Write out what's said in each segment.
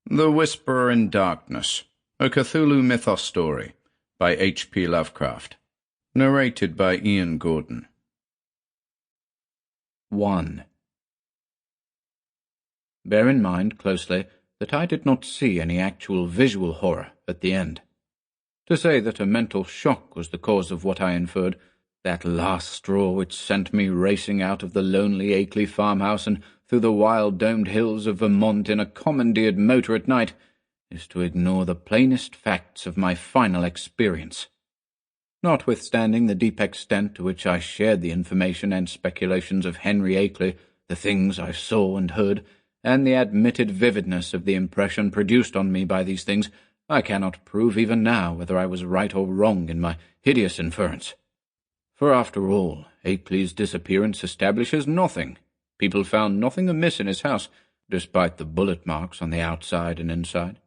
The Whisperer in Darkness, a Cthulhu Mythos story by H.P. Lovecraft. Narrated by Ian Gordon. 1. Bear in mind closely that I did not see any actual visual horror at the end. To say that a mental shock was the cause of what I inferred, that last straw which sent me racing out of the lonely Akeley farmhouse and through the wild domed hills of Vermont in a commandeered motor at night, is to ignore the plainest facts of my final experience. Notwithstanding the deep extent to which I shared the information and speculations of Henry Akeley, the things I saw and heard, and the admitted vividness of the impression produced on me by these things, I cannot prove even now whether I was right or wrong in my hideous inference. For after all, Akeley's disappearance establishes nothing. People found nothing amiss in his house, despite the bullet marks on the outside and inside.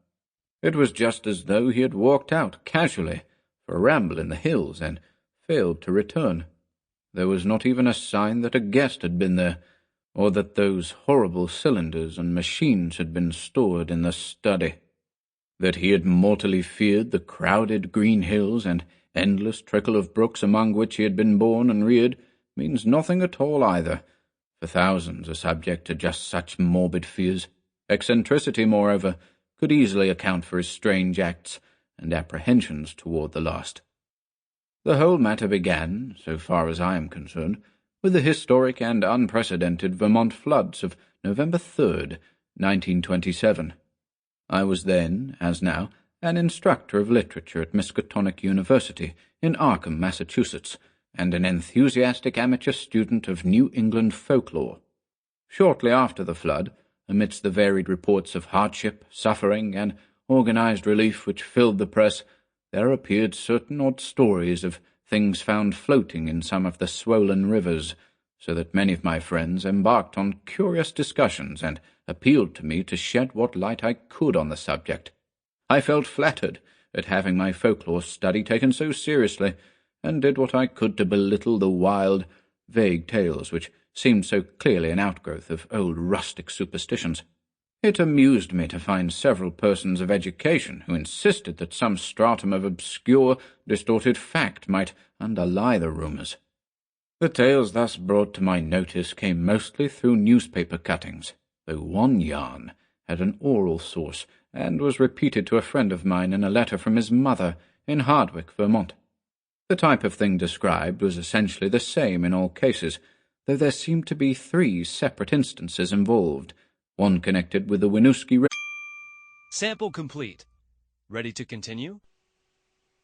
It was just as though he had walked out casually for a ramble in the hills and failed to return. There was not even a sign that a guest had been there, or that those horrible cylinders and machines had been stored in the study. That he had mortally feared the crowded green hills and endless trickle of brooks among which he had been born and reared means nothing at all either, for thousands are subject to just such morbid fears. Eccentricity, moreover, could easily account for his strange acts and apprehensions toward the last. The whole matter began, so far as I am concerned, with the historic and unprecedented Vermont floods of November 3rd, 1927. I was then, as now, an instructor of literature at Miskatonic University in Arkham, Massachusetts, and an enthusiastic amateur student of New England folklore. Shortly after the flood, amidst the varied reports of hardship, suffering, and organized relief which filled the press, there appeared certain odd stories of things found floating in some of the swollen rivers, so that many of my friends embarked on curious discussions and appealed to me to shed what light I could on the subject. I felt flattered at having my folklore study taken so seriously, and did what I could to belittle the wild, vague tales which seemed so clearly an outgrowth of old rustic superstitions. It amused me to find several persons of education who insisted that some stratum of obscure, distorted fact might underlie the rumours. The tales thus brought to my notice came mostly through newspaper cuttings, though one yarn had an oral source and was repeated to a friend of mine in a letter from his mother in Hardwick, Vermont. The type of thing described was essentially the same in all cases, though there seemed to be 3 separate instances involved, one connected with the Winooski River. Sample complete. Ready to continue?